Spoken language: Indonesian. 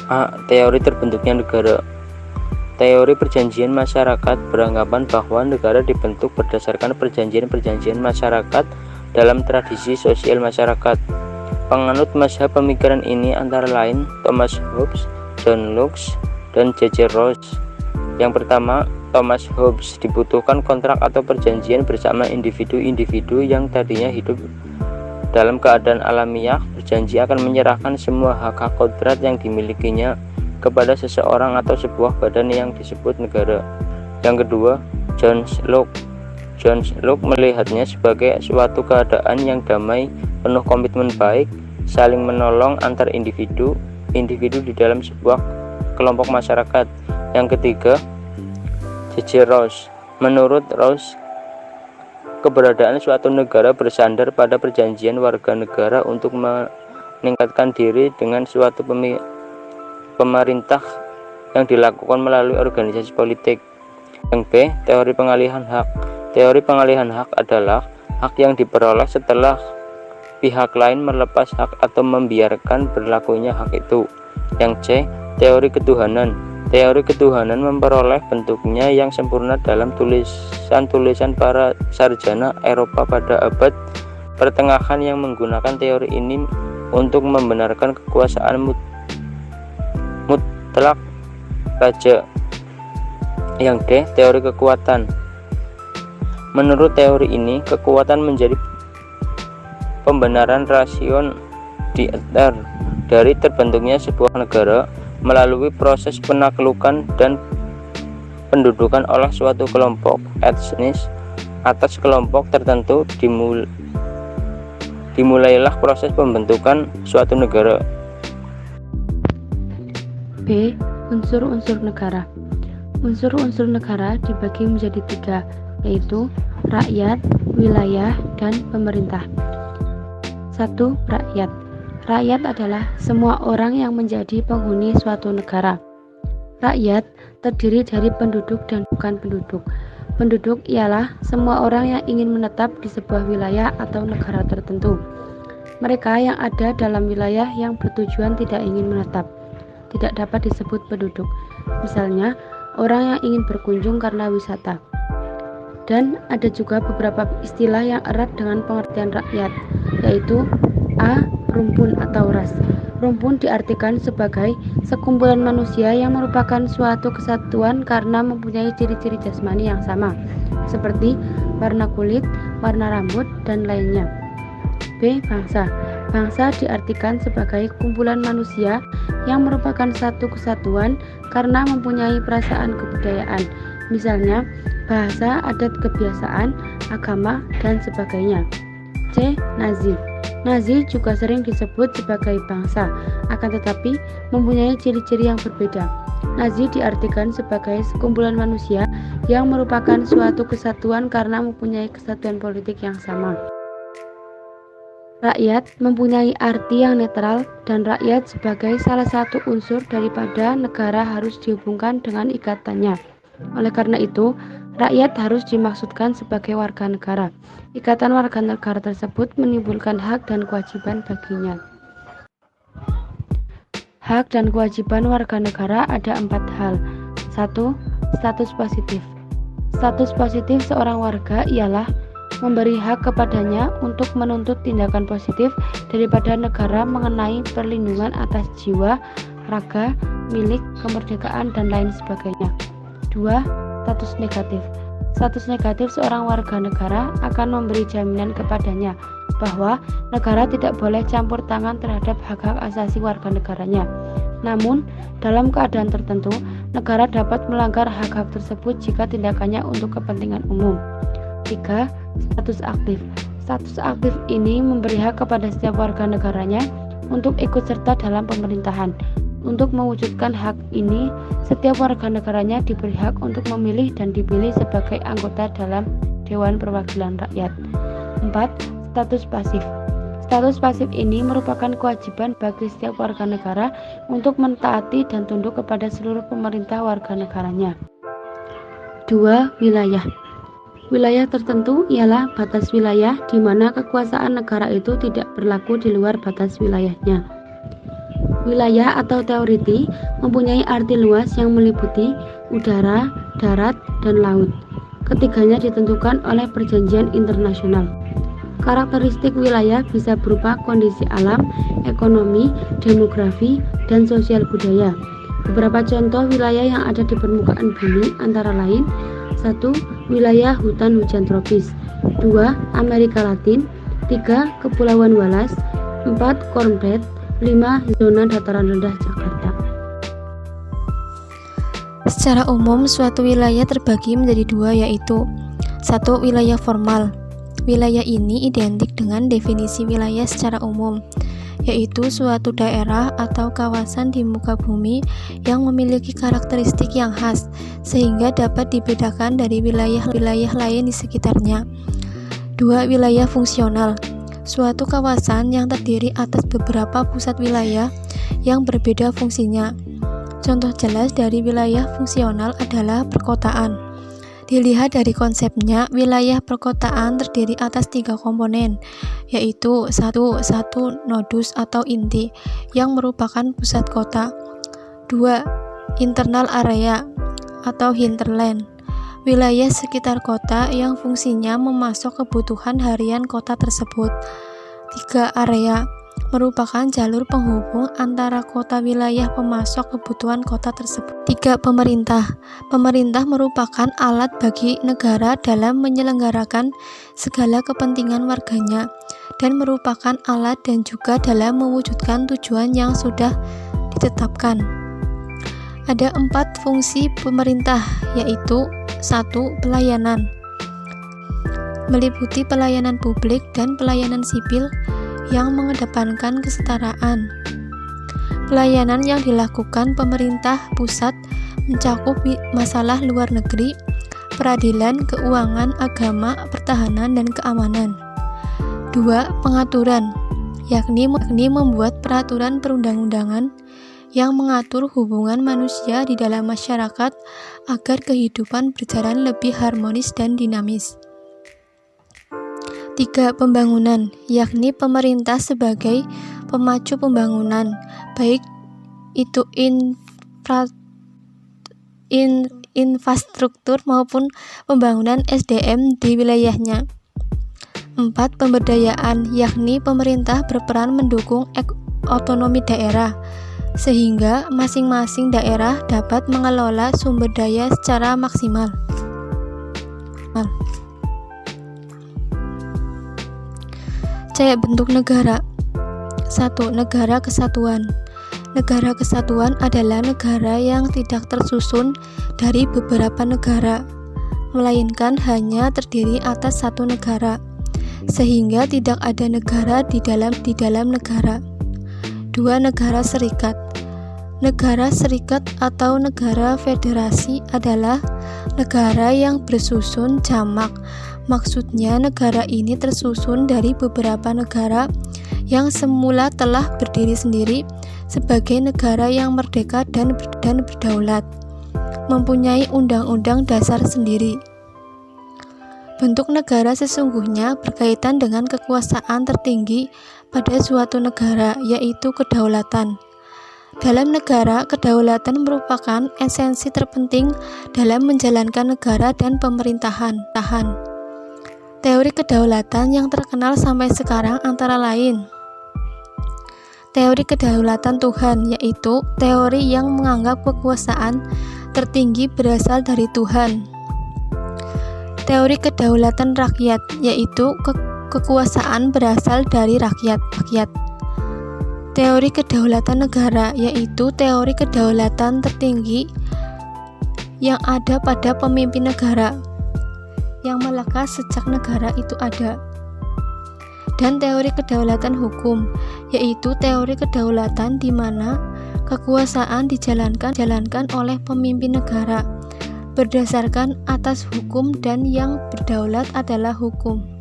A. Teori terbentuknya negara. Teori perjanjian masyarakat beranggapan bahwa negara dibentuk berdasarkan perjanjian-perjanjian masyarakat dalam tradisi sosial masyarakat. Penganut mazhab pemikiran ini antara lain Thomas Hobbes, John Locke, dan J.J. Rawls. Yang pertama, Thomas Hobbes, dibutuhkan kontrak atau perjanjian bersama individu-individu yang tadinya hidup dalam keadaan alamiah, berjanji akan menyerahkan semua hak-hak kodrat yang dimilikinya kepada seseorang atau sebuah badan yang disebut negara. Yang kedua, John Locke. John Locke melihatnya sebagai suatu keadaan yang damai, penuh komitmen baik, saling menolong antar individu di dalam sebuah kelompok masyarakat. Yang ketiga, J.J. Rawls. Menurut Rawls, keberadaan suatu negara bersandar pada perjanjian warga negara untuk meningkatkan diri dengan suatu pemerintah yang dilakukan melalui organisasi politik. Yang B. Teori pengalihan hak. Teori pengalihan hak adalah hak yang diperoleh setelah pihak lain melepas hak atau membiarkan berlakunya hak itu. Yang C. Teori ketuhanan. Teori ketuhanan memperoleh bentuknya yang sempurna dalam tulisan-tulisan para sarjana Eropa pada abad pertengahan yang menggunakan teori ini untuk membenarkan kekuasaan mutlak raja. Yang D. Teori kekuatan. Menurut teori ini, kekuatan menjadi pembenaran rasion diether dari terbentuknya sebuah negara melalui proses penaklukan dan pendudukan oleh suatu kelompok etnis atas kelompok tertentu. Dimulailah proses pembentukan suatu negara. B. Unsur-unsur negara. Unsur-unsur negara dibagi menjadi 3, yaitu rakyat, wilayah, dan pemerintah. 1. Rakyat. Rakyat adalah semua orang yang menjadi penghuni suatu negara. Rakyat terdiri dari penduduk dan bukan penduduk. Penduduk ialah semua orang yang ingin menetap di sebuah wilayah atau negara tertentu. Mereka yang ada dalam wilayah yang bertujuan tidak ingin menetap tidak dapat disebut penduduk. Misalnya, orang yang ingin berkunjung karena wisata. Dan ada juga beberapa istilah yang erat dengan pengertian rakyat, yaitu A. Rumpun atau ras. Rumpun diartikan sebagai sekumpulan manusia yang merupakan suatu kesatuan karena mempunyai ciri-ciri jasmani yang sama, seperti warna kulit, warna rambut, dan lainnya. B. Bangsa. Bangsa diartikan sebagai kumpulan manusia yang merupakan satu kesatuan karena mempunyai perasaan kebudayaan, misalnya bahasa, adat, kebiasaan, agama, dan sebagainya. C. Nazi. Nazi juga sering disebut sebagai bangsa, akan tetapi mempunyai ciri-ciri yang berbeda. Nazi diartikan sebagai sekumpulan manusia yang merupakan suatu kesatuan karena mempunyai kesatuan politik yang sama. Rakyat mempunyai arti yang netral, dan rakyat sebagai salah satu unsur daripada negara harus dihubungkan dengan ikatannya. Oleh karena itu, rakyat harus dimaksudkan sebagai warga negara. Ikatan warga negara tersebut menimbulkan hak dan kewajiban baginya. Hak dan kewajiban warga negara ada 4 hal. 1. Status positif. Status positif seorang warga ialah memberi hak kepadanya untuk menuntut tindakan positif daripada negara mengenai perlindungan atas jiwa, raga, milik, kemerdekaan, dan lain sebagainya. 2. Status negatif. Status negatif seorang warga negara akan memberi jaminan kepadanya bahwa negara tidak boleh campur tangan terhadap hak-hak asasi warga negaranya. Namun, dalam keadaan tertentu, negara dapat melanggar hak-hak tersebut jika tindakannya untuk kepentingan umum. 3. Status aktif. Status aktif ini memberi hak kepada setiap warga negaranya untuk ikut serta dalam pemerintahan. Untuk mewujudkan hak ini, setiap warga negaranya diberi hak untuk memilih dan dipilih sebagai anggota dalam Dewan Perwakilan Rakyat. 4. Status pasif. Status pasif ini merupakan kewajiban bagi setiap warga negara untuk mentaati dan tunduk kepada seluruh pemerintah warga negaranya. 2. Wilayah. Wilayah tertentu ialah batas wilayah di mana kekuasaan negara itu tidak berlaku di luar batas wilayahnya. Wilayah atau teritori mempunyai arti luas yang meliputi udara, darat, dan laut. Ketiganya ditentukan oleh perjanjian internasional. Karakteristik wilayah bisa berupa kondisi alam, ekonomi, demografi, dan sosial budaya. Beberapa contoh wilayah yang ada di permukaan bumi antara lain: 1. Wilayah hutan hujan tropis. 2. Amerika Latin. 3. Kepulauan Wallace. 4. Corn Belt. 5. Zona dataran rendah Jakarta. Secara umum, suatu wilayah terbagi menjadi dua, yaitu 1. Wilayah formal. Wilayah ini identik dengan definisi wilayah secara umum, yaitu suatu daerah atau kawasan di muka bumi yang memiliki karakteristik yang khas, sehingga dapat dibedakan dari wilayah-wilayah lain di sekitarnya. 2. Wilayah fungsional. Suatu kawasan yang terdiri atas beberapa pusat wilayah yang berbeda fungsinya. Contoh jelas dari wilayah fungsional adalah perkotaan. Dilihat dari konsepnya, wilayah perkotaan terdiri atas 3 komponen, yaitu 1. Nodus atau inti, yang merupakan pusat kota. 2. Internal area atau hinterland, wilayah sekitar kota yang fungsinya memasok kebutuhan harian kota tersebut. 3. Area, merupakan jalur penghubung antara kota wilayah pemasok kebutuhan kota tersebut. 3. Pemerintah. Pemerintah merupakan alat bagi negara dalam menyelenggarakan segala kepentingan warganya dan merupakan alat dan juga dalam mewujudkan tujuan yang sudah ditetapkan. Ada 4 fungsi pemerintah, yaitu 1. Pelayanan, meliputi pelayanan publik dan pelayanan sipil yang mengedepankan kesetaraan. Pelayanan yang dilakukan pemerintah pusat mencakup masalah luar negeri, peradilan, keuangan, agama, pertahanan, dan keamanan. 2. Pengaturan, yakni membuat peraturan perundang-undangan yang mengatur hubungan manusia di dalam masyarakat agar kehidupan berjalan lebih harmonis dan dinamis. 3. Pembangunan, yakni pemerintah sebagai pemacu pembangunan, baik itu infrastruktur maupun pembangunan SDM di wilayahnya. 4. Pemberdayaan, yakni pemerintah berperan mendukung otonomi daerah, sehingga masing-masing daerah dapat mengelola sumber daya secara maksimal. Caya bentuk negara. 1. Negara kesatuan. Negara kesatuan adalah negara yang tidak tersusun dari beberapa negara, melainkan hanya terdiri atas satu negara, sehingga tidak ada negara di dalam negara. 2. Negara serikat. Negara serikat atau negara federasi adalah negara yang bersusun jamak. Maksudnya negara ini tersusun dari beberapa negara yang semula telah berdiri sendiri sebagai negara yang merdeka dan berdaulat, mempunyai undang-undang dasar sendiri. Bentuk negara sesungguhnya berkaitan dengan kekuasaan tertinggi pada suatu negara, yaitu kedaulatan. Dalam negara, kedaulatan merupakan esensi terpenting dalam menjalankan negara dan pemerintahan. Teori kedaulatan yang terkenal sampai sekarang antara lain teori kedaulatan Tuhan, yaitu teori yang menganggap kekuasaan tertinggi berasal dari Tuhan. Teori kedaulatan rakyat, yaitu kekuasaan berasal dari rakyat. Teori kedaulatan negara, yaitu teori kedaulatan tertinggi yang ada pada pemimpin negara yang melekat sejak negara itu ada. Dan teori kedaulatan hukum, yaitu teori kedaulatan di mana kekuasaan dijalankan oleh pemimpin negara berdasarkan atas hukum dan yang berdaulat adalah hukum.